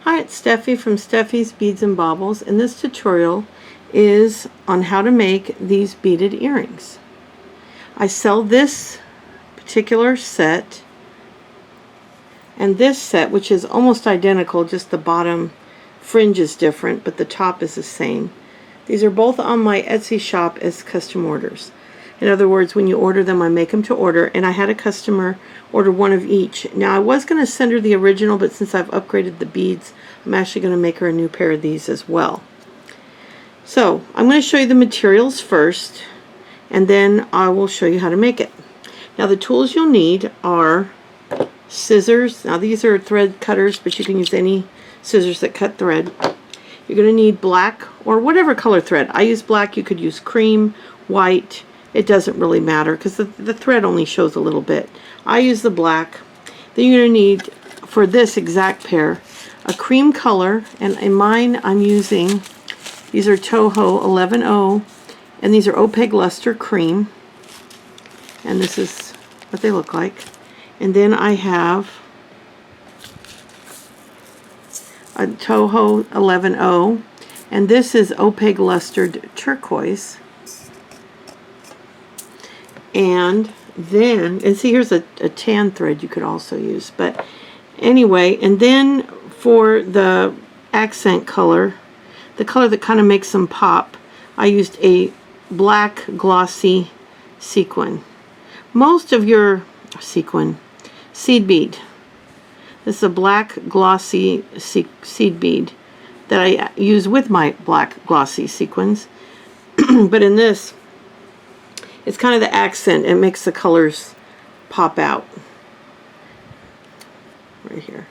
Hi, it's Steffi from Steffi's Beads and Baubles, and this tutorial is on how to make these beaded earrings. I sell this particular set and this set, which is almost identical, just the bottom fringe is different, but the top is the same. These are both on my Etsy shop as custom orders. In other words, when you order them, I make them to order, and I had a customer order one of each. Now, I was going to send her the original, but since I've upgraded the beads, I'm actually going to make her a new pair of these as well. So, I'm going to show you the materials first, and then I will show you how to make it. Now, the tools you'll need are scissors. Now, these are thread cutters, but you can use any scissors that cut thread. You're going to need black or whatever color thread. I use black. You could use cream, white. It doesn't really matter because the thread only shows a little bit. I use the black. Then you're going to need, for this exact pair, a cream color. And in mine, I'm using, these are Toho 11O, and these are Opaque Luster Cream. And this is what they look like. And then I have a Toho 11O, and this is Opaque Lustered Turquoise. And then, and see, here's a tan thread you could also use. But anyway, and then for the accent color, the color that kind of makes them pop, I used a black glossy sequin. Most of your seed bead. This is a black glossy seed bead that I use with my black glossy sequins. But in this, it's kind of the accent. It makes the colors pop out. Right here.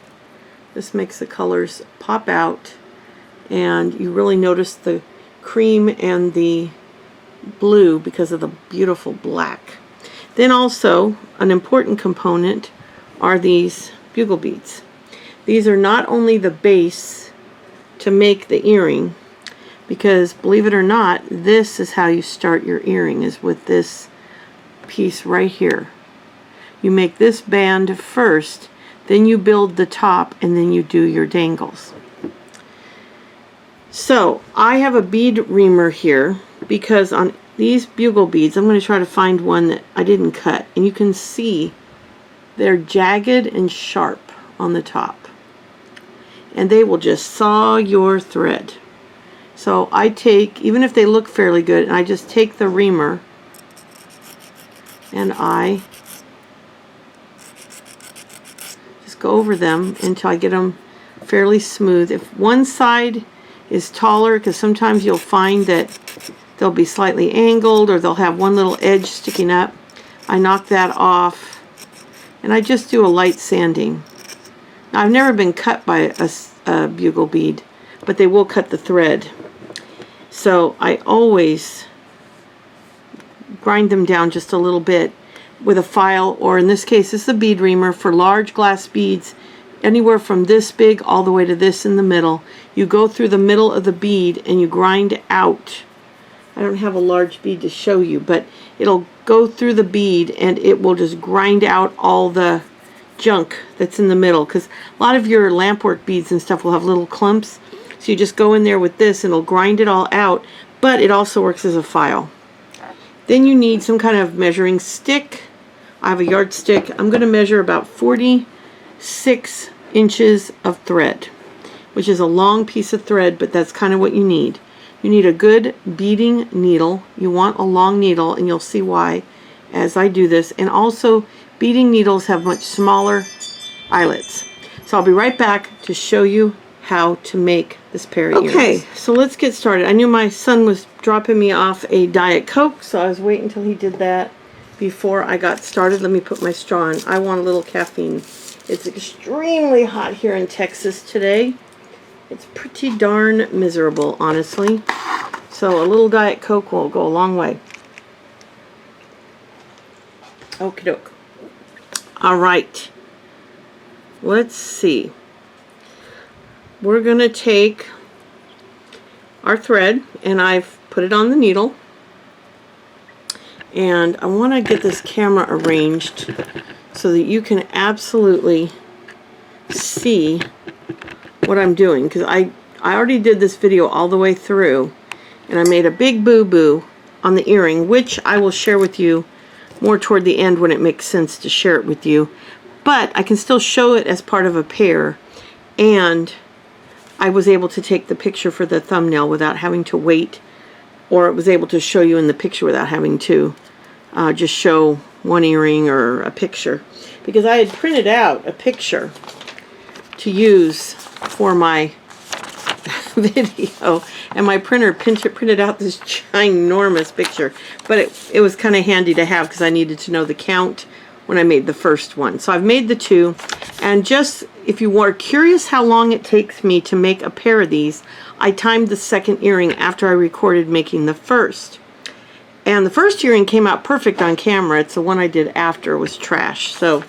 This makes the colors pop out, and you really notice the cream and the blue because of the beautiful black. Then also, an important component are these bugle beads. These are not only the base to make the earring, because believe it or not, this is how you start your earring, is with this piece right here. You make this band first, then you build the top, and then you do your dangles. So I have a bead reamer here because on these bugle beads, I'm going to try to find one that I didn't cut, and you can see they're jagged and sharp on the top, and they will just saw your thread. So I take, even if they look fairly good, and I just take the reamer and I just go over them until I get them fairly smooth. If one side is taller, because sometimes you'll find that they'll be slightly angled or they'll have one little edge sticking up, I knock that off and I just do a light sanding. Now, I've never been cut by a bugle bead, but they will cut the thread. So I always grind them down just a little bit with a file, or in this case, this is a bead reamer for large glass beads, anywhere from this big all the way to this in the middle. You go through the middle of the bead and you grind out. I don't have a large bead to show you, but it'll go through the bead and it will just grind out all the junk that's in the middle, because a lot of your lampwork beads and stuff will have little clumps. So you just go in there with this and it'll grind it all out, but it also works as a file. Then you need some kind of measuring stick. I have a yardstick. I'm going to measure about 46 inches of thread, which is a long piece of thread, but that's kind of what you need. You need a good beading needle. You want a long needle, and you'll see why as I do this. And also, beading needles have much smaller eyelets. So I'll be right back to show you how to make this pair of earrings. Okay, so let's get started. I knew my son was dropping me off a Diet Coke, so I was waiting until he did that before I got started. Let me put my straw in. I want a little caffeine. It's extremely hot here in Texas today. It's pretty darn miserable, honestly. So a little Diet Coke will go a long way. Okie doke. All right. Let's see. We're going to take our thread, and I've put it on the needle. And I want to get this camera arranged so that you can absolutely see what I'm doing, because I already did this video all the way through, and I made a big boo-boo on the earring, which I will share with you more toward the end when it makes sense to share it with you. But I can still show it as part of a pair, and I was able to take the picture for the thumbnail without having to wait, or it was able to show you in the picture without having to just show one earring or a picture, because I had printed out a picture to use for my video, and my printer printed out this ginormous picture, but it was kind of handy to have because I needed to know the count when I made the first one. So I've made the two, and just if you were curious how long it takes me to make a pair of these, I timed the second earring after I recorded making the first. And the first earring came out perfect on camera. It's the one I did after was trash. So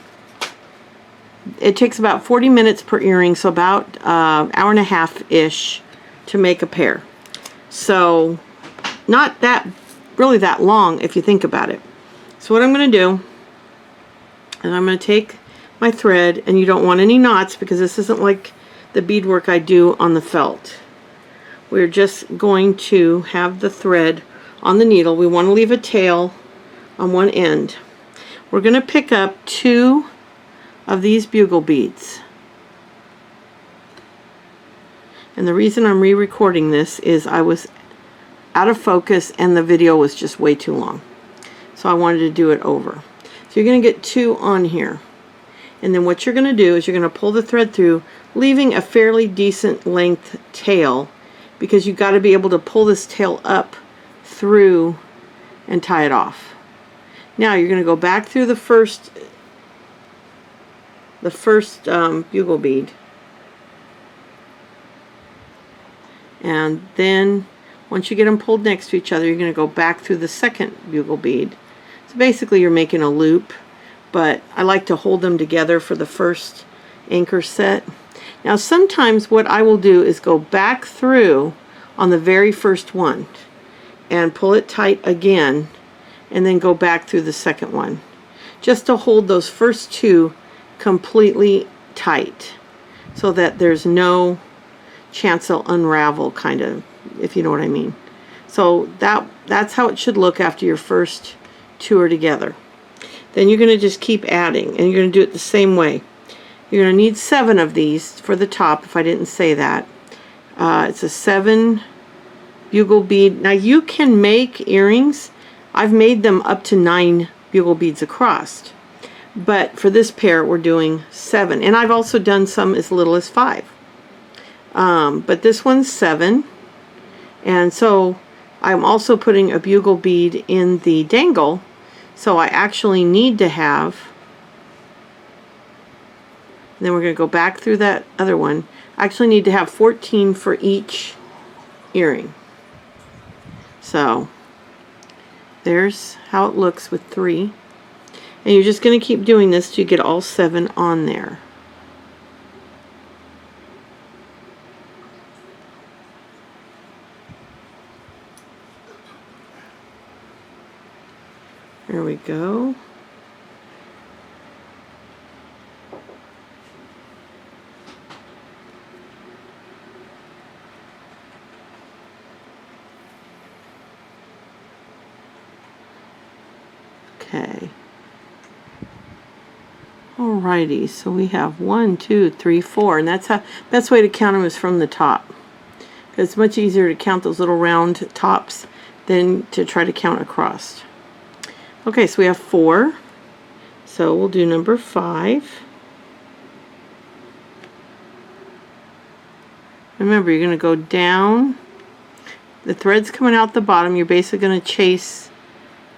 it takes about 40 minutes per earring, so about hour and a half-ish to make a pair. So not that really that long if you think about it. So what I'm going to do is I'm going to take my thread, and you don't want any knots because this isn't like the beadwork I do on the felt. We're just going to have the thread on the needle. We want to leave a tail on one end. We're going to pick up 2 of these bugle beads. And the reason I'm re-recording this is I was out of focus and the video was just way too long. So I wanted to do it over. So you're going to get 2 on here. And then what you're going to do is you're going to pull the thread through, leaving a fairly decent length tail, because you've got to be able to pull this tail up through and tie it off. Now you're going to go back through the first bugle bead, and then once you get them pulled next to each other, you're going to go back through the second bugle bead. So basically you're making a loop, but I like to hold them together for the first anchor set. Now sometimes what I will do is go back through on the very first one and pull it tight again, and then go back through the second one, just to hold those first 2 completely tight so that there's no chance they'll unravel, kind of, if you know what I mean. So that's how it should look after your first 2 are together. Then you're going to just keep adding, and you're going to do it the same way. You're going to need 7 of these for the top, if I didn't say that. It's a 7 bugle bead. Now you can make earrings. I've made them up to 9 bugle beads across. But for this pair, we're doing 7. And I've also done some as little as 5. But this one's 7. And so I'm also putting a bugle bead in the dangle. So I actually need to have, and then we're going to go back through that other one. I actually need to have 14 for each earring. So there's how it looks with 3. And you're just going to keep doing this till you get all 7 on there. There we go. Okay. Alrighty, so we have 1, 2, 3, 4, and that's how best way to count them is from the top. It's much easier to count those little round tops than to try to count across. Okay, so we have 4. So we'll do number 5. Remember, you're going to go down. The thread's coming out the bottom. You're basically going to chase.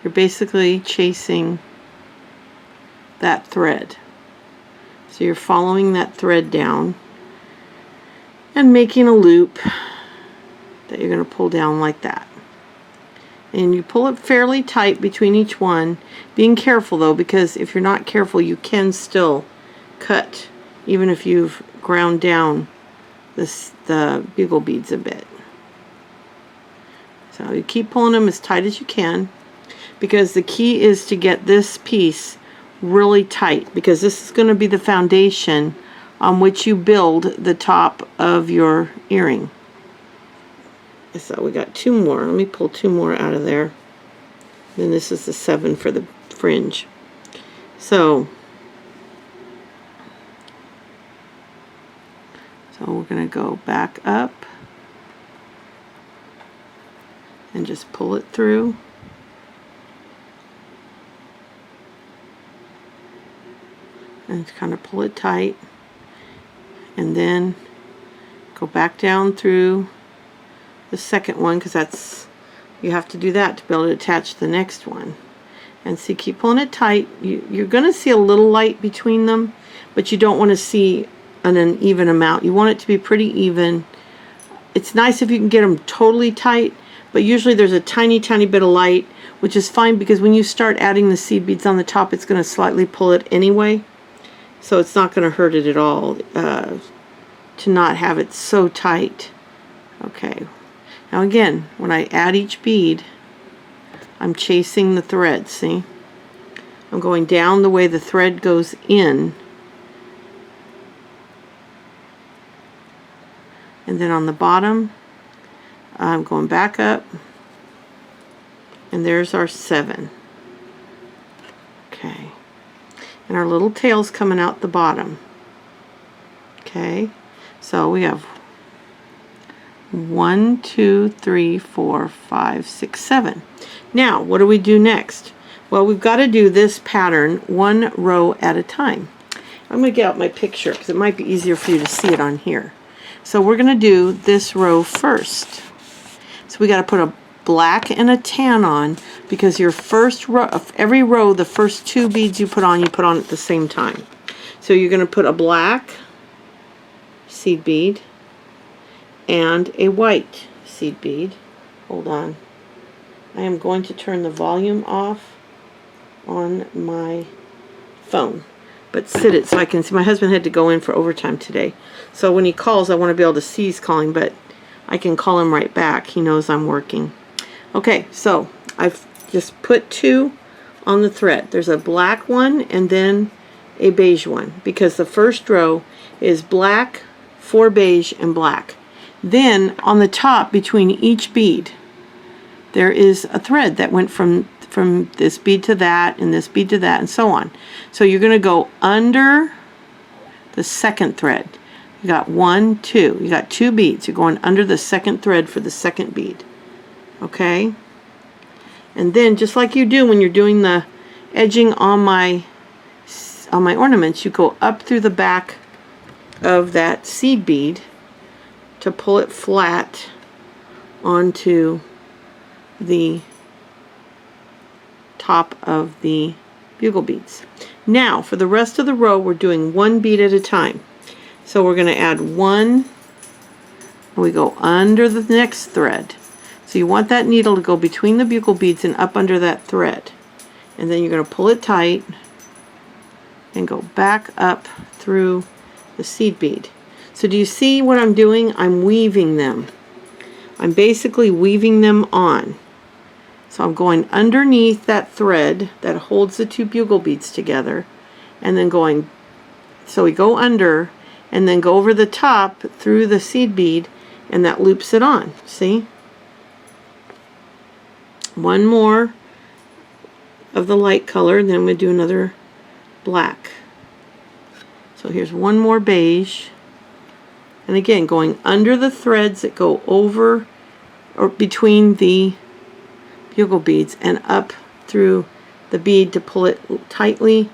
You're basically chasing that thread. So you're following that thread down and making a loop that you're going to pull down like that. And you pull it fairly tight between each one, being careful though, because if you're not careful you can still cut even if you've ground down the bugle beads a bit. So you keep pulling them as tight as you can, because the key is to get this piece really tight, because this is going to be the foundation on which you build the top of your earring. So we got 2 more. Let me pull 2 more out of there. Then this is the 7 for the fringe. So we're going to go back up and just pull it through. And kind of pull it tight. And then go back down through the second one, because that's, you have to do that to be able to attach the next one. And see, keep pulling it tight. You're going to see a little light between them, but you don't want to see an uneven amount. You want it to be pretty even. It's nice if you can get them totally tight, but usually there's a tiny bit of light, which is fine, because when you start adding the seed beads on the top, it's going to slightly pull it anyway. So it's not going to hurt it at all to not have it so tight. Okay. Now again, when I add each bead, I'm chasing the thread, see? I'm going down the way the thread goes in. And then on the bottom, I'm going back up. And there's our 7. Okay. And our little tail's coming out the bottom. Okay. So we have 1, 2, 3, 4, 5, 6, 7. Now, what do we do next? Well, we've got to do this pattern 1 row at a time. I'm going to get out my picture because it might be easier for you to see it on here. So we're going to do this row first. So we got to put a black and a tan on, because your first row, every row, the first 2 beads you put on at the same time. So you're going to put a black seed bead and a white seed bead. Hold on. I am going to turn the volume off on my phone, but sit it so I can see. My husband had to go in for overtime today, so when he calls I want to be able to see he's calling, but I can call him right back. He knows I'm working. Okay, so I've just put 2 on the thread. There's a black one and then a beige one, because the first row is black, 4 beige, and black. Then on the top between each bead there is a thread that went from this bead to that and this bead to that and so on. So you're going to go under the second thread. You got 1, 2. You got 2 beads. You're going under the second thread for the second bead. Okay? And then just like you do when you're doing the edging on my ornaments, you go up through the back of that seed bead to pull it flat onto the top of the bugle beads. Now for the rest of the row we're doing 1 bead at a time. So we're going to add 1 and we go under the next thread. So you want that needle to go between the bugle beads and up under that thread. And then you're going to pull it tight and go back up through the seed bead. So do you see what I'm doing? I'm weaving them. I'm basically weaving them on. So I'm going underneath that thread that holds the 2 bugle beads together, and then going, so we go under and then go over the top through the seed bead, and that loops it on. See? 1 more of the light color, and then we do another black. So here's 1 more beige, and again going under the threads that go over or between the bugle beads and up through the bead to pull it tightly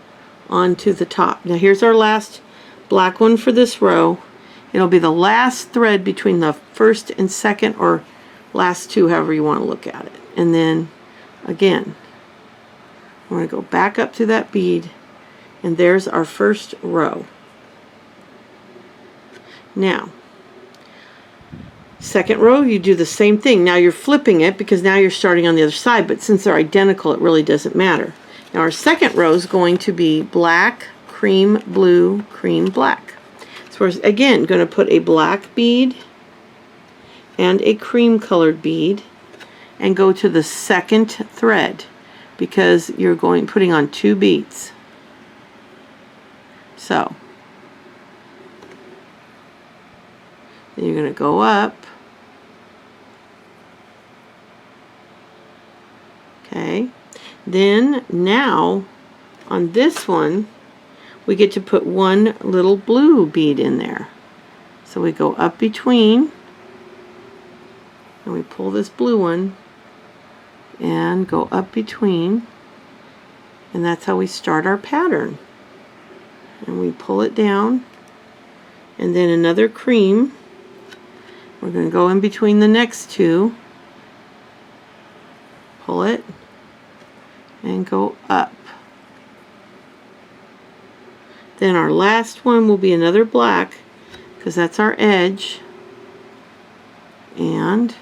onto the top. Now here's our last black one for this row. It'll be the last thread between the first and second, or last 2, however you want to look at it. And then again we're going to go back up to that bead, and there's our first row. Now second row you do the same thing. Now you're flipping it because now you're starting on the other side, but since they're identical it really doesn't matter. Now our second row is going to be black, cream, blue, cream, black. So we're again going to put a black bead and a cream colored bead and go to the second thread, because you're putting on 2 beads. So Then you're going to go up. Okay. Then now on this one, we get to put one little blue bead in there. So we go up between, and we pull this blue one and go up between, and that's how we start our pattern. And we pull it down, and then another cream. We're going to go in between the next two, pull it, and go up. Then our last one will be another black, because that's our edge. And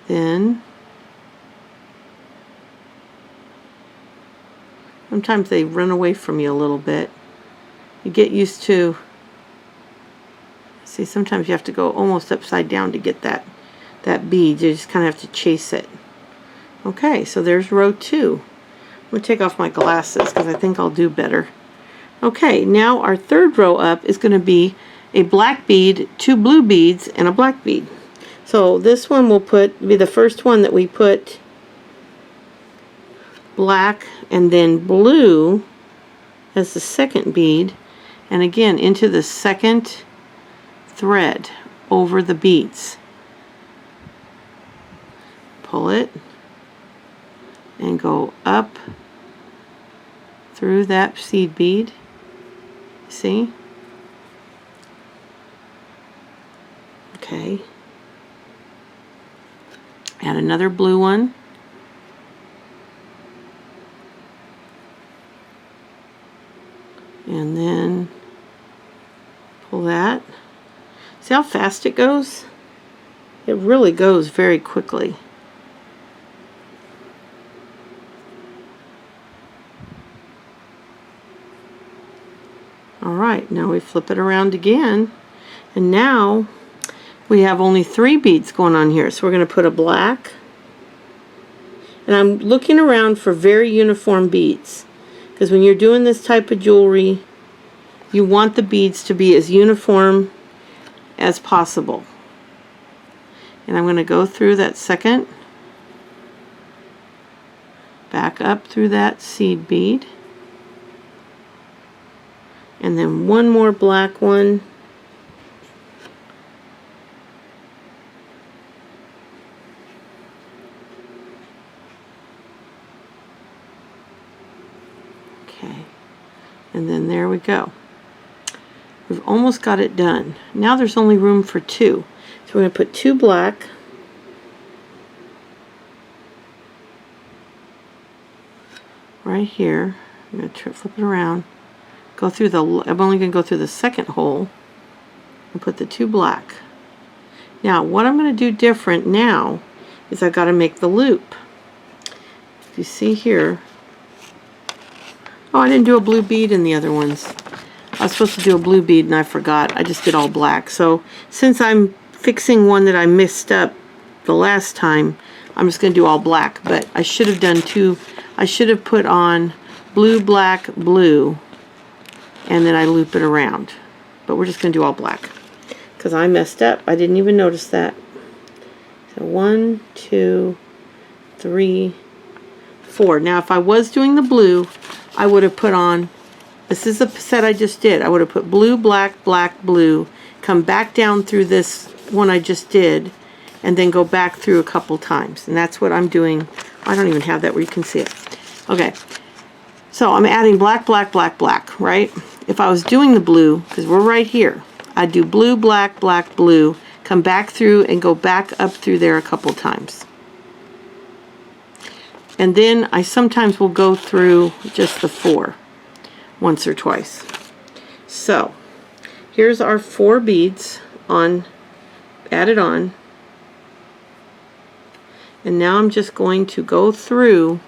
then sometimes they run away from you a little bit. You get used to, see, sometimes you have to go almost upside down to get that bead. You just kind of have to chase it. Okay, so there's row 2. I'm going to take off my glasses because I think I'll do better. Okay, now our third row up is going to be a black bead, 2 blue beads, and a black bead. So this one will be the first one that we put black and then blue as the second bead, and again into the second thread over the beads. Pull it and go up through that seed bead. See? Okay. Add another blue one. And then pull that. See how fast it goes? It really goes very quickly. Alright, now we flip it around again, and now we have only 3 beads going on here. So we're going to put a black, and I'm looking around for very uniform beads, because when you're doing this type of jewelry, you want the beads to be as uniform as possible. And I'm going to go through that second, back up through that seed bead, and then one more black one, okay, and then there we go. We've almost got it done. Now there's only room for 2, so we're going to put 2 black, right here. I'm going to flip it around. Go through I'm only going to go through the second hole and put the 2 black. Now what I'm going to do different now is I've got to make the loop. If you see here, oh, I didn't do a blue bead in the other ones. I was supposed to do a blue bead and I forgot. I just did all black. So since I'm fixing one that I messed up the last time, I'm just going to do all black. But I should have done 2. I should have put on blue, black, blue, and then I loop it around. But we're just going to do all black because I messed up. I didn't even notice that. So 1, 2, 3, 4. Now if I was doing the blue, I would have put on, this is the set I just did, I would have put blue, black, black, blue, come back down through this one I just did, and then go back through a couple times. And that's what I'm doing. I don't even have that where you can see it. Okay, so I'm adding black, black, black, black, right? If I was doing the blue, because we're right here, I'd do blue, black, black, blue, come back through and go back up through there a couple times. And then I sometimes will go through just the 4 once or twice. So here's our 4 beads added on. And now I'm just going to go through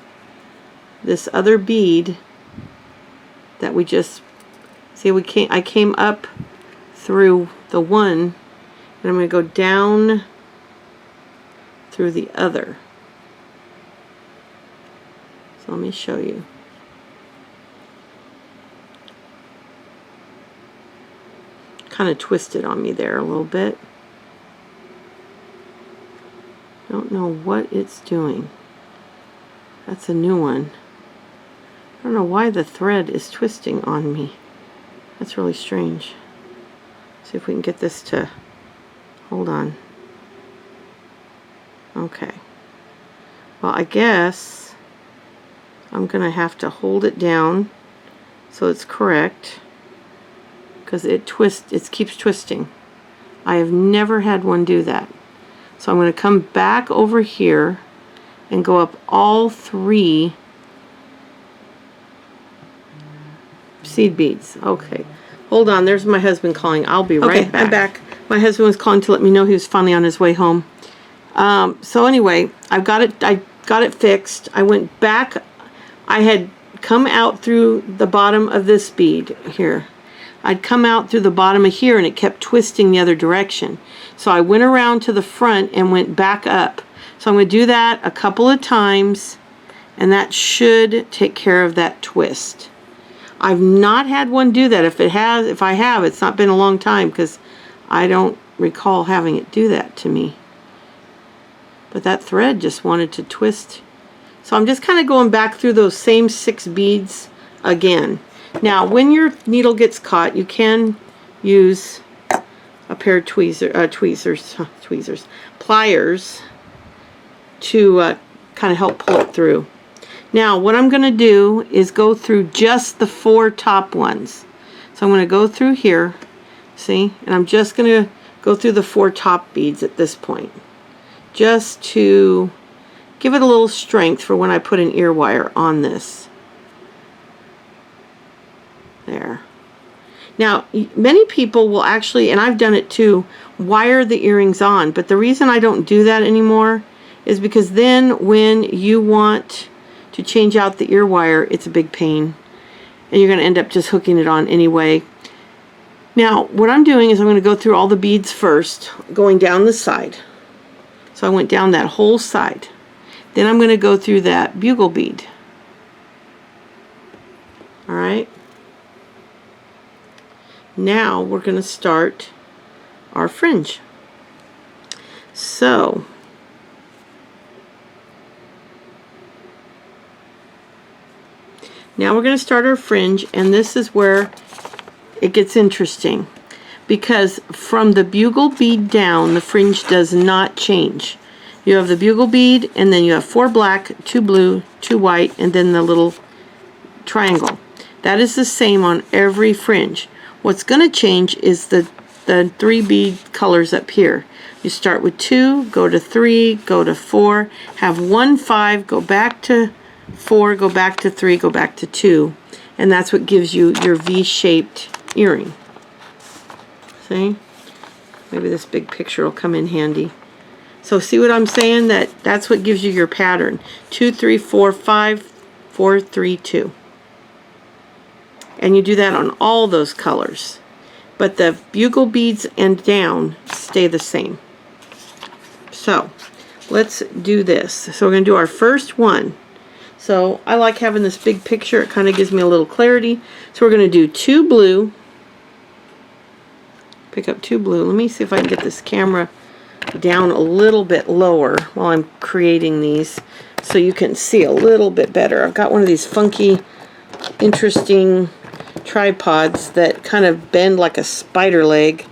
this other bead that we just, see, I came up through the one, and I'm going to go down through the other. So let me show you. kind of twisted on me there a little bit. Don't know what it's doing. That's a new one. I don't know why the thread is twisting on me. That's really strange. See if we can get this to, hold on. Okay. Well, I guess I'm going to have to hold it down so it's correct, because it keeps twisting. I have never had one do that. So I'm going to come back over here and go up all 3 seed beads. Okay. Hold on, there's my husband calling. I'll be right back. I'm back. My husband was calling to let me know he was finally on his way home. So anyway, I got it fixed. I went back. I had come out through the bottom of this bead here. I'd come out through the bottom of here and it kept twisting the other direction. So I went around to the front and went back up. So I'm going to do that a couple of times, and that should take care of that twist. I've not had one do that. If I have, it's not been a long time, because I don't recall having it do that to me. But that thread just wanted to twist. So I'm just kind of going back through those same 6 beads again. Now, when your needle gets caught, you can use a pair of pliers to kind of help pull it through. Now, what I'm going to do is go through just the 4 top ones. So I'm going to go through here, see, and I'm just going to go through the 4 top beads at this point, just to give it a little strength for when I put an ear wire on this. There. Now, many people will actually, and I've done it too, wire the earrings on, but the reason I don't do that anymore is because then when you want to change out the ear wire, it's a big pain, and you're going to end up just hooking it on anyway. Now, what I'm doing is I'm going to go through all the beads first, going down the side. So I went down that whole side. Then I'm going to go through that bugle bead. All right. Now we're going to start our fringe. So now we're going to start our fringe, and this is where it gets interesting, because from the bugle bead down, the fringe does not change. You have the bugle bead, and then you have 4 black, 2 blue, 2 white, and then the little triangle. That is the same on every fringe. What's going to change is the 3 bead colors up here. You start with 2, go to 3, go to 4, have 1 5, go back to 4, go back to 3, go back to 2, and that's what gives you your V-shaped earring. See? Maybe this big picture will come in handy. So see what I'm saying? That's what gives you your pattern. 2 3 4 5 4 3 2. And you do that on all those colors. But the bugle beads and down stay the same. So let's do this. So we're going to do our first one. So I like having this big picture. It kind of gives me a little clarity. So we're going to do 2 blue. Pick up 2 blue. Let me see if I can get this camera down a little bit lower while I'm creating these, so you can see a little bit better. I've got one of these funky, interesting tripods that kind of bend like a spider leg.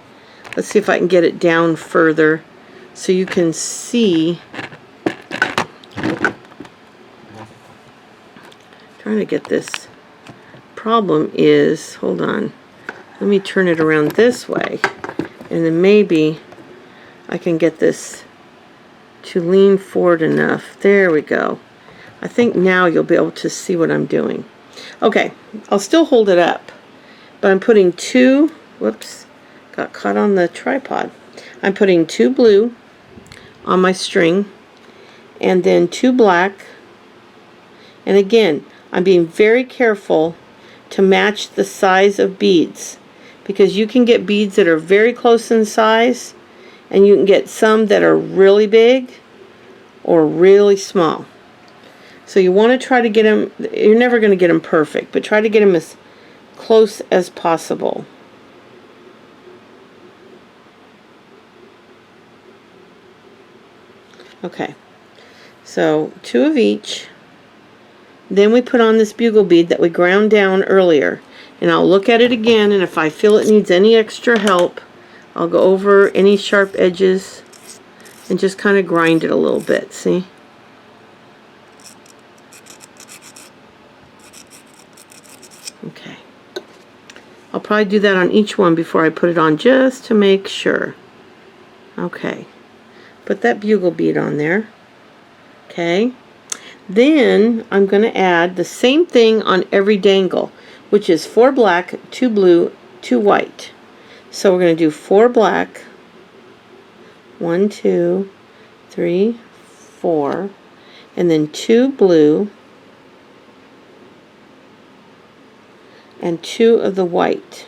Let's see if I can get it down further so you can see. Trying to get this. Problem is, hold on, let me turn it around this way, and then maybe I can get this to lean forward enough. There we go. I think now you'll be able to see what I'm doing. Okay, I'll still hold it up, but I'm putting 2, whoops, got caught on the tripod. I'm putting 2 blue on my string, and then 2 black. And again, I'm being very careful to match the size of beads, because you can get beads that are very close in size, and you can get some that are really big or really small. So you want to try to get them, you're never going to get them perfect, but try to get them as close as possible. Okay, so 2 of each. Then we put on this bugle bead that we ground down earlier. And I'll look at it again, and if I feel it needs any extra help, I'll go over any sharp edges and just kind of grind it a little bit, see? Okay. I'll probably do that on each one before I put it on, just to make sure. Okay. Put that bugle bead on there. Okay. Then I'm going to add the same thing on every dangle, which is 4 black, 2 blue, 2 white. So we're going to do 4 black, 1, 2, 3, 4, and then 2 blue, and 2 of the white.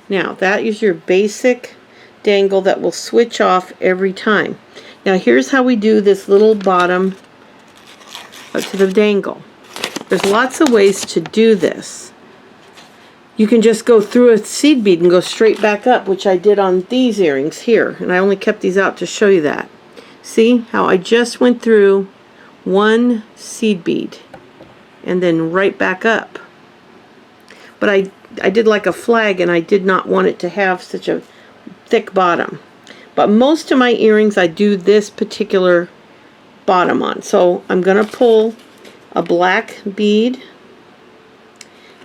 Now that is your basic dangle that will switch off every time. Now here's how we do this little bottom to the dangle. There's lots of ways to do this. You can just go through a seed bead and go straight back up, which I did on these earrings here, and I only kept these out to show you that. See how I just went through 1 seed bead and then right back up. But I did like a flag, and I did not want it to have such a thick bottom. But most of my earrings I do this particular bottom on. So I'm going to pull a black bead,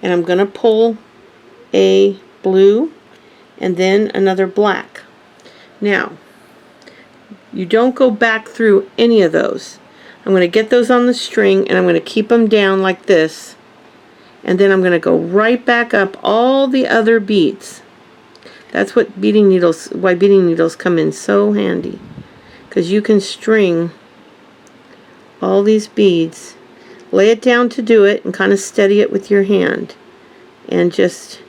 and I'm going to pull a blue, and then another black. Now, you don't go back through any of those. I'm going to get those on the string, and I'm going to keep them down like this, and then I'm going to go right back up all the other beads. That's what why beading needles come in so handy, because you can string all these beads, lay it down to do it, and kind of steady it with your hand, and just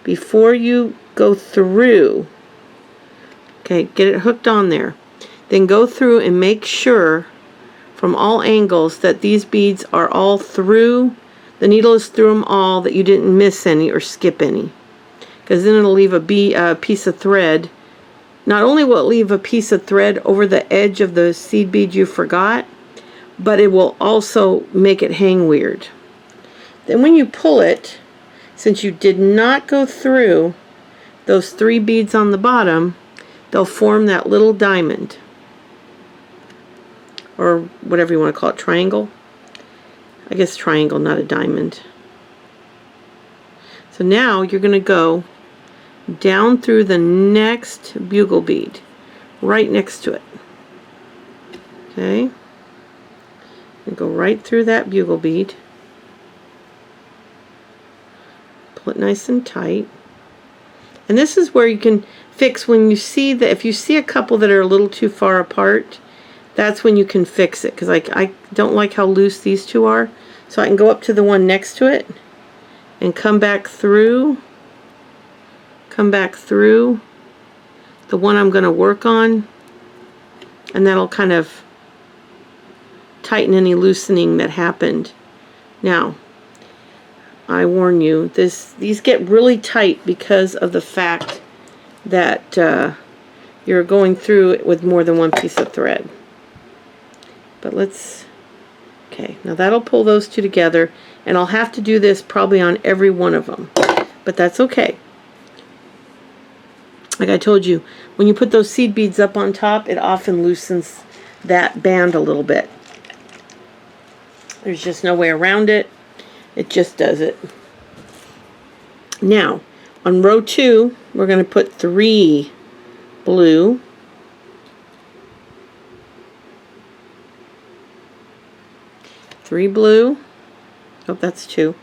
before you go through, okay, get it hooked on there, then go through and make sure from all angles that these beads are all through, the needle is through them all, that you didn't miss any or skip any, because then it'll leave a piece of thread. Not only will it leave a piece of thread over the edge of the seed bead you forgot, but it will also make it hang weird. Then when you pull it, since you did not go through those 3 beads on the bottom, they'll form that little diamond, or whatever you want to call it, triangle. I guess triangle, not a diamond. So now you're going to go down through the next bugle bead, right next to it. Okay? And go right through that bugle bead. Pull it nice and tight. And this is where you can fix when you see that, if you see a couple that are a little too far apart, that's when you can fix it, because I don't like how loose these two are. So I can go up to the one next to it and come back through the one I'm going to work on, and that'll kind of tighten any loosening that happened. Now, I warn you, these get really tight because of the fact that you're going through it with more than one piece of thread. But okay, now that'll pull those two together, and I'll have to do this probably on every one of them, but that's okay. Like I told you, when you put those seed beads up on top, it often loosens that band a little bit. There's just no way around it. It just does it. Now, on row 2, we're going to put 3 blue, 3 blue, oh, that's 2.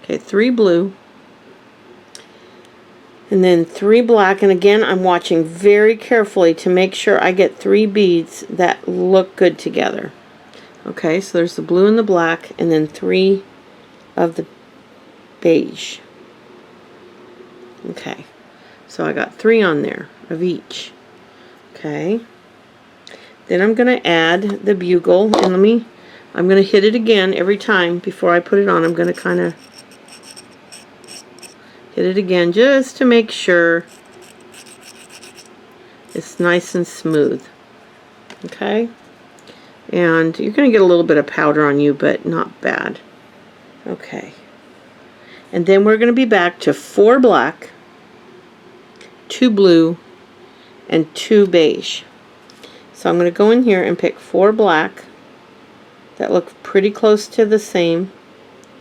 Okay, 3 blue, and then 3 black, and again I'm watching very carefully to make sure I get 3 beads that look good together. Okay, so there's the blue and the black, and then 3 of the beige. Okay, so I got 3 on there of each. Okay, then I'm going to add the bugle, and I'm going to hit it again every time before I put it on. I'm going to kind of hit it again just to make sure It's nice and smooth. Okay? And you're going to get a little bit of powder on you, but not bad. Okay. And then we're going to be back to 4 black, 2 blue, and 2 beige. So I'm going to go in here and pick 4 black that look pretty close to the same.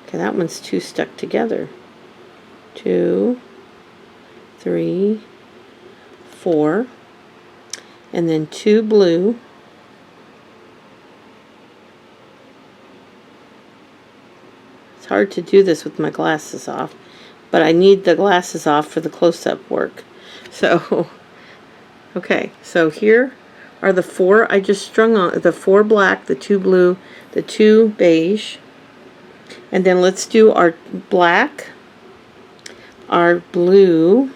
Okay, that one's 2 stuck together. 2, 3, 4, and then 2 blue. It's hard to do this with my glasses off, but I need the glasses off for the close-up work. So, okay, so here are the 4 I just strung on, the 4 black, the 2 blue, the 2 beige, and then let's do our black, our blue,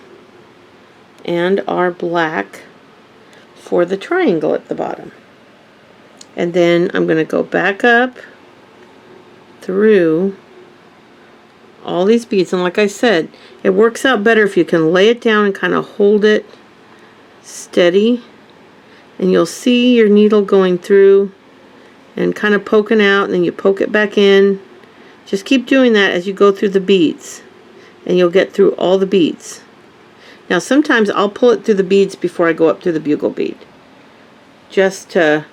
and our black for the triangle at the bottom. And then I'm going to go back up through all these beads, and like I said, it works out better if you can lay it down and kind of hold it steady, and you'll see your needle going through and kind of poking out, and then you poke it back in. Just keep doing that as you go through the beads, and you'll get through all the beads. Now sometimes I'll pull it through the beads before I go up through the bugle bead, just to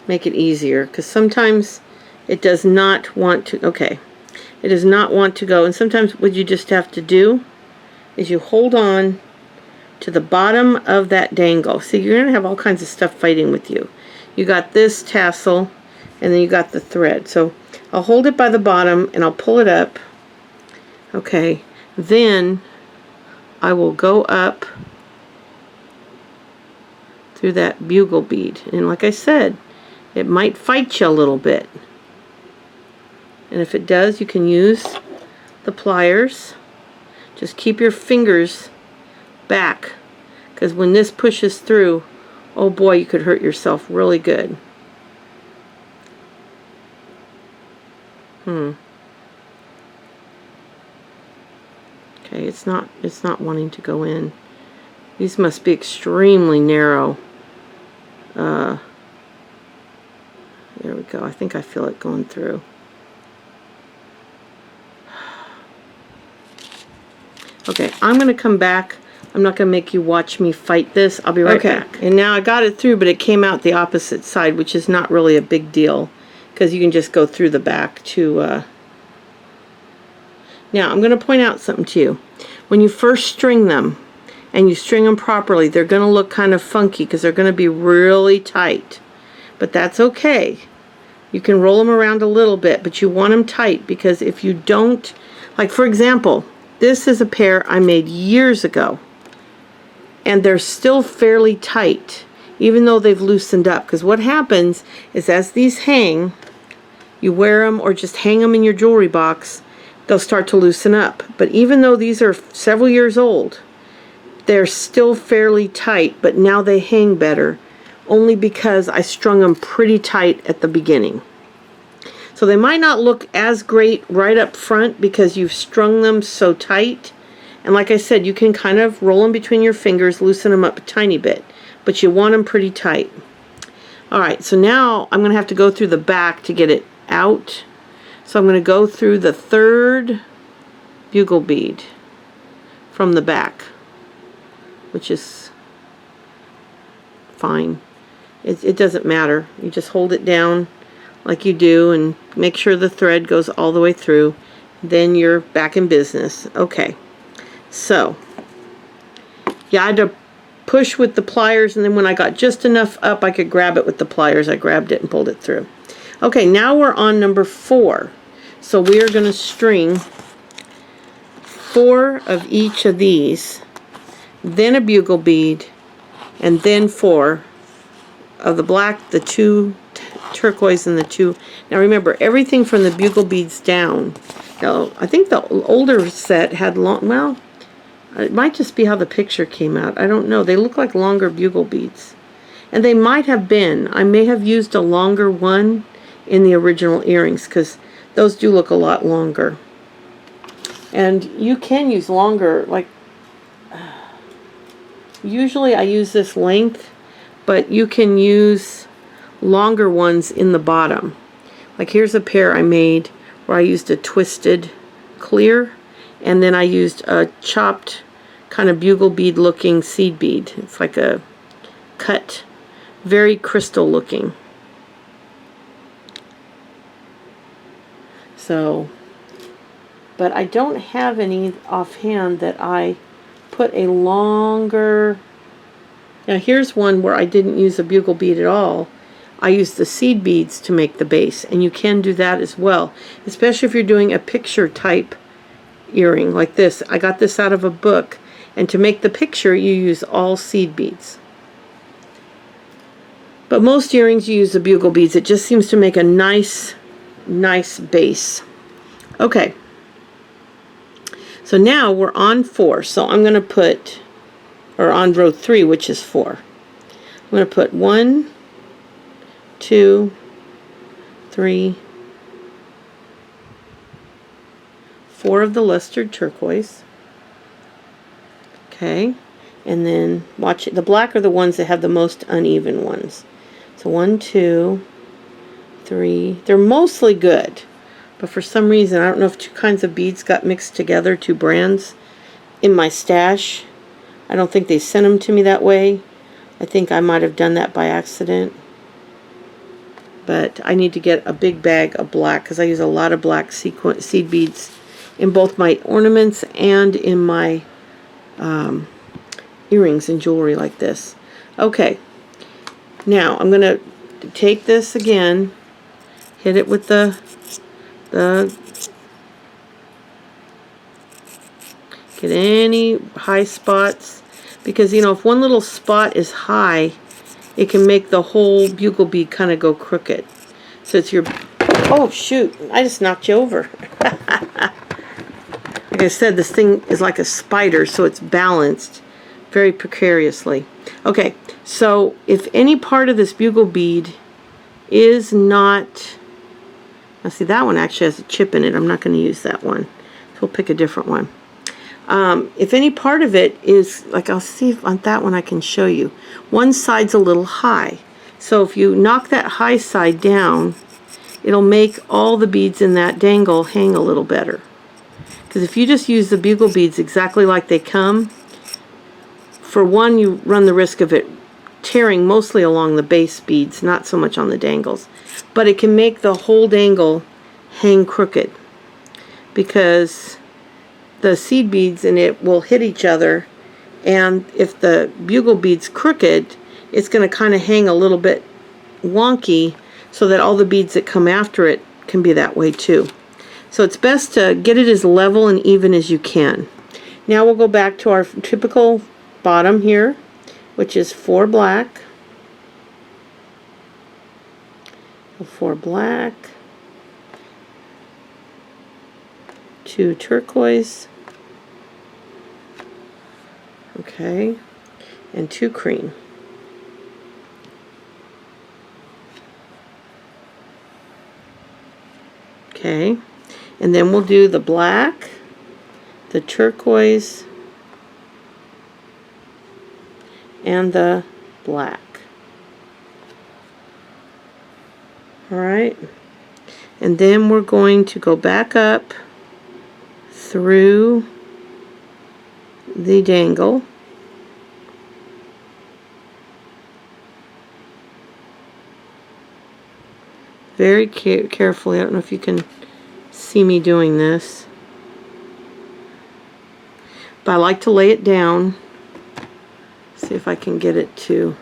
make it easier, because sometimes it does not want to, okay, it does not want to go, and sometimes what you just have to do is you hold on to the bottom of that dangle. See, you're going to have all kinds of stuff fighting with you. You got this tassel, and then you got the thread. So I'll hold it by the bottom, and I'll pull it up. Okay, then I will go up through that bugle bead. And like I said, it might fight you a little bit. And if it does, you can use the pliers. Just keep your fingers back, because when this pushes through, oh boy, you could hurt yourself really good. Okay, it's not wanting to go in. These must be extremely narrow. There we go. I think I feel it going through. Okay, I'm going to come back. I'm not going to make you watch me fight this. I'll be right back. And now I got it through, but it came out the opposite side, which is not really a big deal, because you can just go through the back to... Now, I'm going to point out something to you. When you first string them, and you string them properly, they're going to look kind of funky, because they're going to be really tight. But that's okay. You can roll them around a little bit, but you want them tight, because if you don't... Like, for example... This is a pair I made years ago, and they're still fairly tight, even though they've loosened up, because what happens is as these hang, you wear them or just hang them in your jewelry box, they'll start to loosen up. But even though these are several years old, they're still fairly tight, but now they hang better, only because I strung them pretty tight at the beginning. So they might not look as great right up front because you've strung them so tight. And like I said, you can kind of roll them between your fingers, loosen them up a tiny bit. But you want them pretty tight. Alright, so now I'm going to have to go through the back to get it out. So I'm going to go through the 3rd bugle bead from the back, which is fine. It doesn't matter. You just hold it down like you do and make sure the thread goes all the way through. Then you're back in business. Okay, so yeah, I had to push with the pliers, and then when I got just enough up I could grab it with the pliers, I grabbed it and pulled it through. Okay, now we're on number 4. So we are going to string 4 of each of these, then a bugle bead, and then 4 of the black, the 2 turquoise, and the 2. Now remember, everything from the bugle beads down. Now, I think the older set had long, well, it might just be how the picture came out. I don't know. They look like longer bugle beads. And they might have been. I may have used a longer one in the original earrings, because those do look a lot longer. And you can use longer, like, Usually I use this length, but you can use longer ones in the bottom. Like here's a pair I made where I used a twisted clear, and then I used a chopped kind of bugle bead looking seed bead. It's like a cut, very crystal looking. So, but I don't have any offhand that I put a longer. Now here's one where I didn't use a bugle bead at all. I used the seed beads to make the base, and you can do that as well, especially if you're doing a picture type earring like this. I got this out of a book, and to make the picture you use all seed beads. But most earrings you use the bugle beads. It just seems to make a nice base. Okay, so now we're on 4, so I'm going to put, or on row 3, which is 4. I'm going to put 1, 2, 3, 4 of the lustered turquoise. Okay, and then watch it. The black are the ones that have the most uneven ones. So 1, 2, 3. They're mostly good, but for some reason, I don't know if 2 kinds of beads got mixed together, 2 brands, in my stash. I don't think they sent them to me that way. I think I might have done that by accident. But I need to get a big bag of black because I use a lot of black seed beads in both my ornaments and in my earrings and jewelry like this. Okay, now I'm going to take this again, hit it with the get any high spots, because you know, if one little spot is high, it can make the whole bugle bead kind of go crooked. So it's your, oh shoot, I just knocked you over. Like I said, this thing is like a spider, so it's balanced very precariously. Okay, so if any part of this bugle bead is not, now see, that one actually has a chip in it. I'm not going to use that one, so we'll pick a different one. If any part of it is, like, I'll see if on that one I can show you. One side's a little high. So if you knock that high side down, it'll make all the beads in that dangle hang a little better. Because if you just use the bugle beads exactly like they come, for one, you run the risk of it tearing mostly along the base beads, not so much on the dangles. But it can make the whole dangle hang crooked, because the seed beads in it will hit each other, and if the bugle bead's crooked, it's going to kind of hang a little bit wonky, so that all the beads that come after it can be that way too. So it's best to get it as level and even as you can. Now we'll go back to our typical bottom here, which is 4 black, 4 black, 2 turquoise, okay, and 2 cream. Okay, and then we'll do the black, the turquoise, and the black. Alright, and then we're going to go back up through the dangle, very carefully. I don't know if you can see me doing this, but I like to lay it down. See if I can get it to,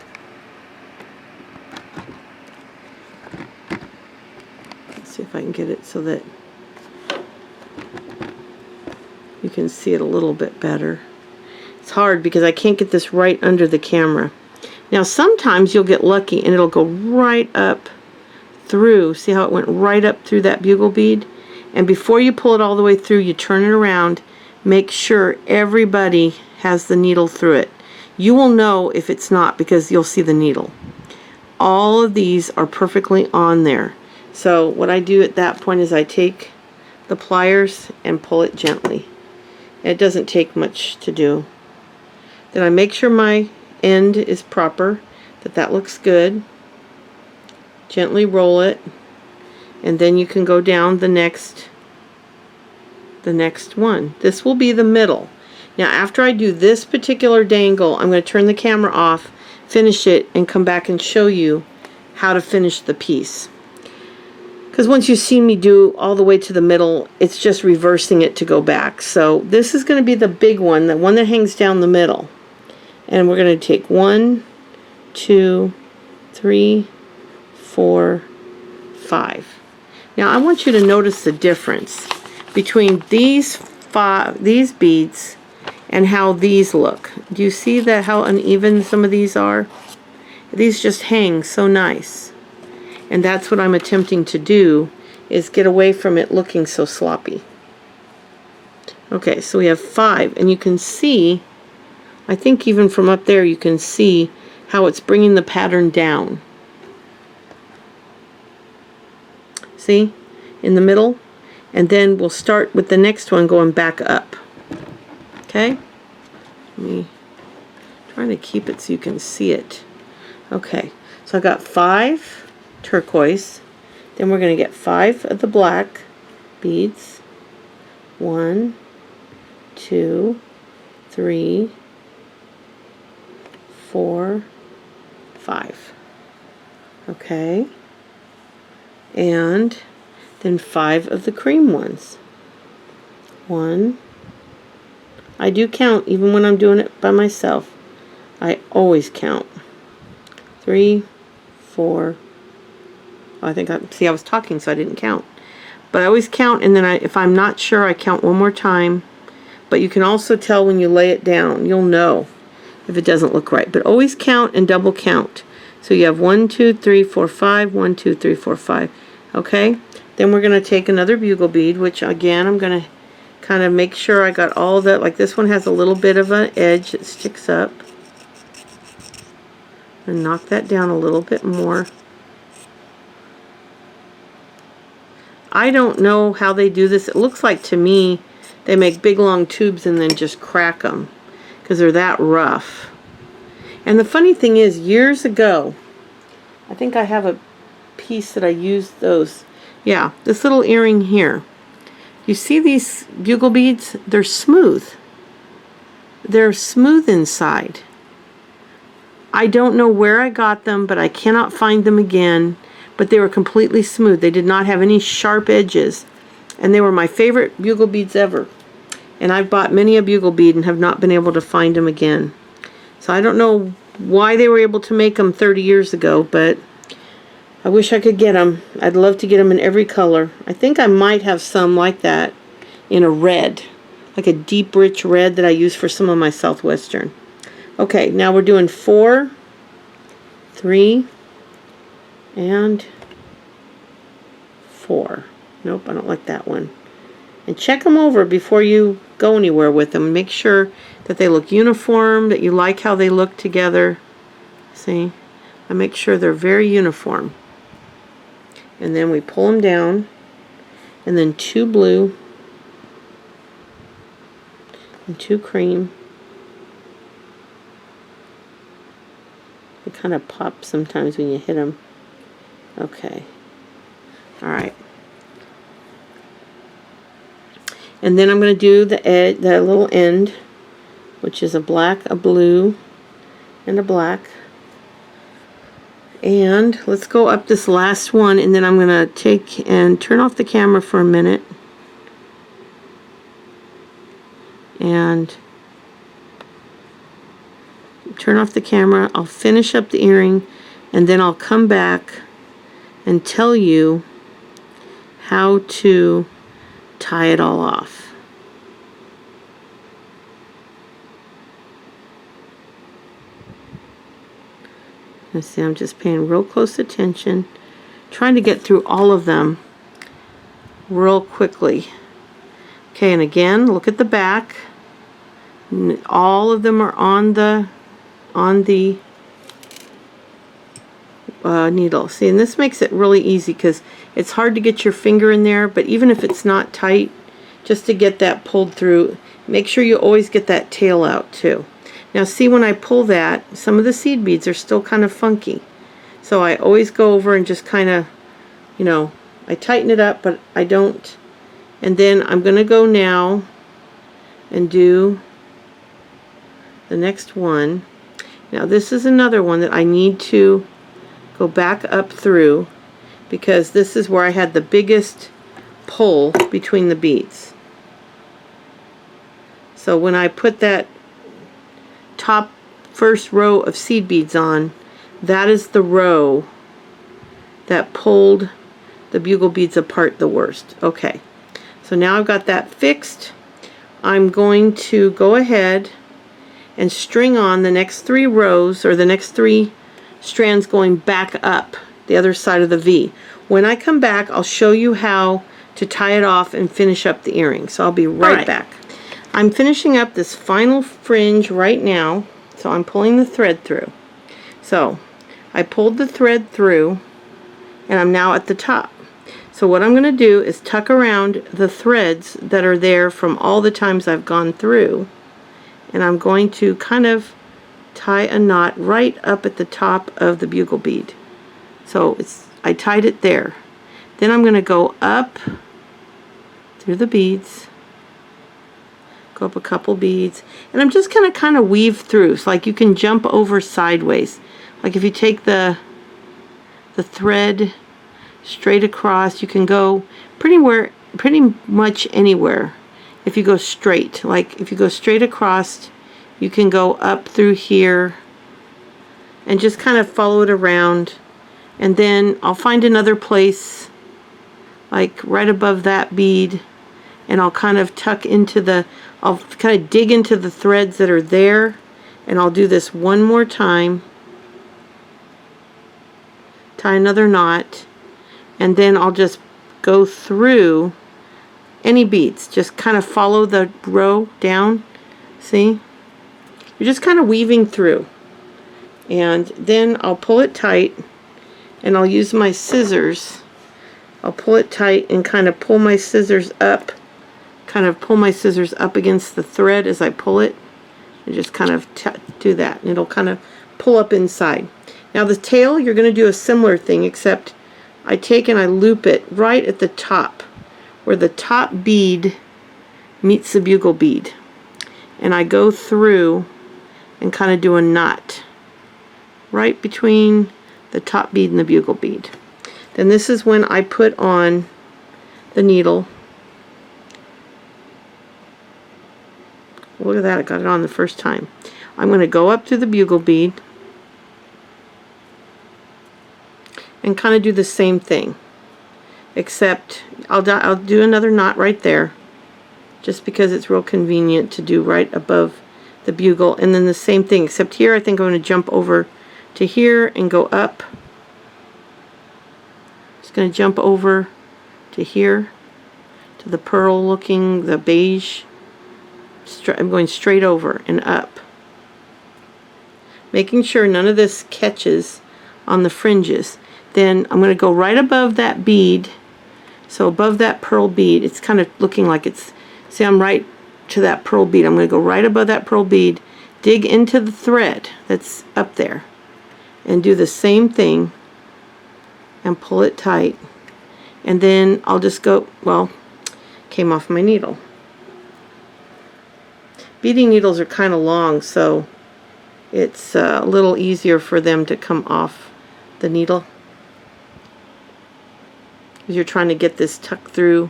let's see if I can get it so that you can see it a little bit better. It's hard because I can't get this right under the camera. Now sometimes you'll get lucky and it'll go right up through. See how it went right up through that bugle bead? And before you pull it all the way through, you turn it around. Make sure everybody has the needle through it. You will know if it's not because you'll see the needle. All of these are perfectly on there. So what I do at that point is I take the pliers and pull it gently. It doesn't take much to do. Then I make sure my end is proper, that looks good. Gently roll it, and then you can go down the next one. This will be the middle. Now after I do this particular dangle, I'm going to turn the camera off, finish it, and come back and show you how to finish the piece. Because once you see me do all the way to the middle, it's just reversing it to go back. So this is going to be the big one, the one that hangs down the middle. And we're going to take 1, 2, 3, 4, 5. Now I want you to notice the difference between these beads and how these look. Do you see that how uneven some of these are? These just hang so nice. And that's what I'm attempting to do, is get away from it looking so sloppy. Okay, so we have 5, and you can see, I think even from up there you can see how it's bringing the pattern down. See? In the middle. And then we'll start with the next one going back up. Okay? Let me try to keep it so you can see it. Okay, so I got 5 turquoise. Then we're going to get 5 of the black beads. 1, 2, 3, 4, 5. Okay. And then 5 of the cream ones. 1. I do count even when I'm doing it by myself. I always count. 3, 4. I think I was talking so I didn't count. But I always count, and then if I'm not sure, I count one more time. But you can also tell when you lay it down. You'll know if it doesn't look right. But always count and double count. So you have 1, 2, 3, 4, 5. 1, 2, 3, 4, 5. Okay? Then we're going to take another bugle bead, which again I'm going to kind of make sure I got all that. Like this one has a little bit of an edge that sticks up. And knock that down a little bit more. I don't know how they do this. It looks like to me they make big long tubes and then just crack them because they're that rough. And the funny thing is, years ago, I think I have a piece that I used those. Yeah, this little earring here. You see these bugle beads? They're smooth. They're smooth inside. I don't know where I got them, but I cannot find them again. But they were completely smooth. They did not have any sharp edges. And they were my favorite bugle beads ever. And I've bought many a bugle bead and have not been able to find them again. So I don't know why they were able to make them 30 years ago, but I wish I could get them. I'd love to get them in every color. I think I might have some like that in a red. Like a deep, rich red that I use for some of my Southwestern. Okay, now we're doing 4, 3, and 4. Nope, I don't like that one. And check them over before you go anywhere with them. Make sure that they look uniform, that you like how they look together. See? I make sure they're very uniform. And then we pull them down, and then 2 blue and 2 cream. They kind of pop sometimes when you hit them. Okay. Alright. And then I'm going to do the edge, the little end, which is a black, a blue, and a black. And let's go up this last one, and then I'm going to take and turn off the camera for a minute. And turn off the camera. I'll finish up the earring, and then I'll come back and tell you how to tie it all off. Let's see, I'm just paying real close attention, trying to get through all of them real quickly. Okay, and again, look at the back. All of them are on the needle. See, and this makes it really easy because it's hard to get your finger in there, but even if it's not tight, just to get that pulled through, make sure you always get that tail out too. Now see, when I pull that, some of the seed beads are still kind of funky. So I always go over and just kind of, you know, I tighten it up, but I don't. And then I'm going to go now and do the next one. Now this is another one that I need to go back up through, because this is where I had the biggest pull between the beads. So when I put that top first row of seed beads on, that is the row that pulled the bugle beads apart the worst. Okay, so now I've got that fixed. I'm going to go ahead and string on the next 3 rows, or the next 3 strands going back up the other side of the V. When I come back, I'll show you how to tie it off and finish up the earring. So I'll be right back. I'm finishing up this final fringe right now, so I'm pulling the thread through. So I pulled the thread through, and I'm now at the top. So what I'm going to do is tuck around the threads that are there from all the times I've gone through, and I'm going to kind of tie a knot right up at the top of the bugle bead. So I tied it there. Then I'm going to go up through the beads, go up a couple beads, and I'm just going to kind of weave through. So like you can jump over sideways. Like if you take the thread straight across, you can go pretty much anywhere. If you go straight, like if you go straight across, you can go up through here and just kind of follow it around. And then I'll find another place like right above that bead, and I'll kind of tuck into I'll kind of dig into the threads that are there, and I'll do this one more time. Tie another knot, and then I'll just go through any beads. Just kind of follow the row down. See? You're just kind of weaving through. And then I'll pull it tight, and I'll use my scissors. I'll pull it tight and kind of pull my scissors up. Kind of pull my scissors up against the thread as I pull it. And just kind of do that. And it'll kind of pull up inside. Now the tail, you're going to do a similar thing, except I take and I loop it right at the top, where the top bead meets the bugle bead. And I go through and kind of do a knot right between the top bead and the bugle bead. Then this is when I put on the needle. Look at that, I got it on the first time. I'm going to go up through the bugle bead and kind of do the same thing, except I'll do another knot right there, just because it's real convenient to do right above the bugle. And then the same thing, except here I think I'm going to jump over to here and go up. Just going to jump over to here, to the pearl looking, the beige. I'm going straight over and up, making sure none of this catches on the fringes. Then I'm going to go right above that bead. So above that pearl bead, it's kind of looking like it's, see, I'm right to that pearl bead. I'm going to go right above that pearl bead, dig into the thread that's up there, and do the same thing and pull it tight. And then I'll just go, well, came off my needle. Beading needles are kind of long, so it's a little easier for them to come off the needle, because you're trying to get this tucked through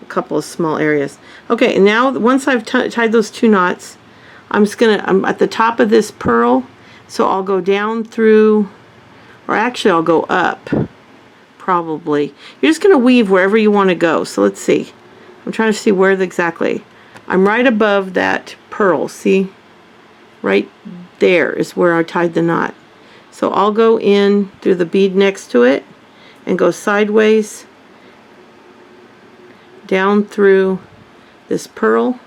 a couple of small areas. Okay, and now once I've tied those 2 knots, I'm at the top of this pearl, so I'll go down through, or actually I'll go up, probably. You're just going to weave wherever you want to go. So let's see. I'm trying to see where exactly. I'm right above that pearl, see? Right there is where I tied the knot. So I'll go in through the bead next to it and go sideways down through this pearl,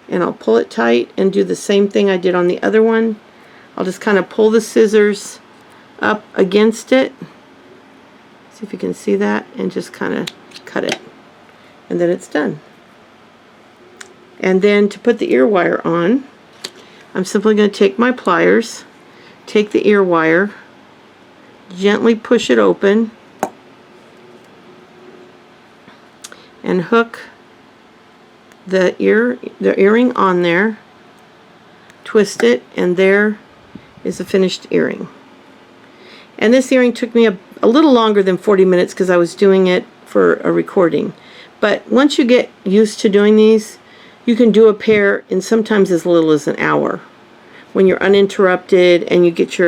and I'll pull it tight and do the same thing I did on the other one. I'll just kind of pull the scissors up against it, see if you can see that, and just kind of cut it, and then it's done. And then to put the ear wire on, I'm simply going to take my pliers, take the ear wire, gently push it open, and hook the earring on there, twist it, and there is a finished earring. And this earring took me a little longer than 40 minutes because I was doing it for a recording. But once you get used to doing these, you can do a pair in sometimes as little as an hour when you're uninterrupted and you get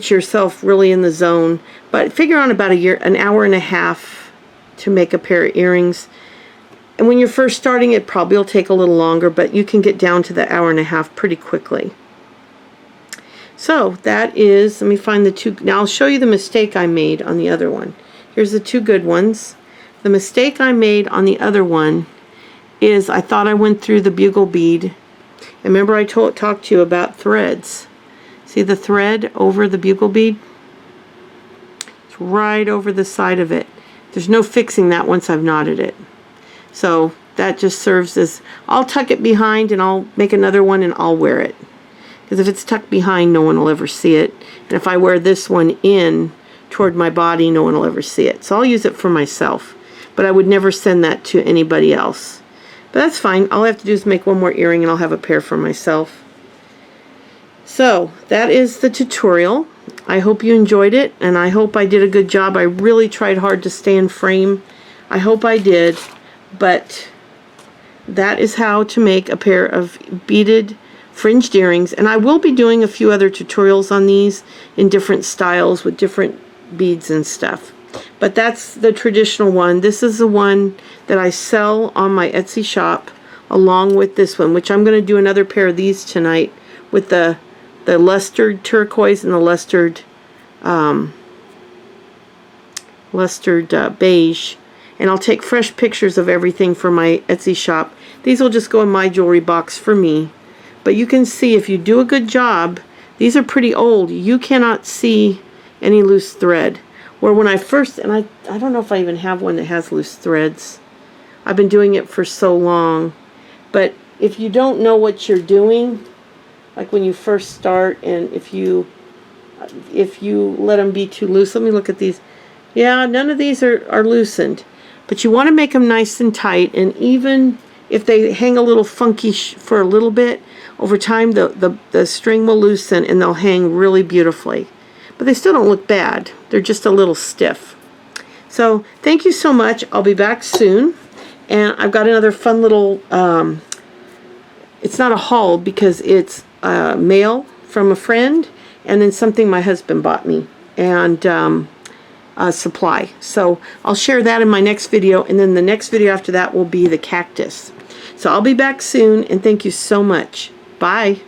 yourself really in the zone. But figure on about an hour and a half to make a pair of earrings. And when you're first starting, it probably will take a little longer, but you can get down to the hour and a half pretty quickly. So that is, let me find the two. Now I'll show you the mistake I made on the other one. Here's the two good ones. The mistake I made on the other one is I thought I went through the bugle bead. And remember I talked to you about threads. See the thread over the bugle bead? It's right over the side of it. There's no fixing that once I've knotted it. So that just serves as, I'll tuck it behind and I'll make another one and I'll wear it. Because if it's tucked behind, no one will ever see it. And if I wear this one in toward my body, no one will ever see it. So I'll use it for myself. But I would never send that to anybody else. But that's fine. All I have to do is make one more earring and I'll have a pair for myself. So that is the tutorial. I hope you enjoyed it and I hope I did a good job. I really tried hard to stay in frame. I hope I did. But that is how to make a pair of beaded fringed earrings. And I will be doing a few other tutorials on these in different styles with different beads and stuff. But that's the traditional one. This is the one that I sell on my Etsy shop along with this one, which I'm going to do another pair of these tonight with the lustered turquoise and the lustered beige. And I'll take fresh pictures of everything for my Etsy shop. These will just go in my jewelry box for me. But you can see if you do a good job, these are pretty old. You cannot see any loose thread. Where when I first, and I don't know if I even have one that has loose threads. I've been doing it for so long. But if you don't know what you're doing, like when you first start, and if you let them be too loose, let me look at these. Yeah, none of these are loosened. But you want to make them nice and tight, and even if they hang a little funky for a little bit, over time the string will loosen and they'll hang really beautifully. But they still don't look bad. They're just a little stiff. So thank you so much. I'll be back soon. And I've got another fun little, it's not a haul because it's mail from a friend and then something my husband bought me. And supply. So I'll share that in my next video, and then the next video after that will be the cactus. So I'll be back soon, and thank you so much. Bye.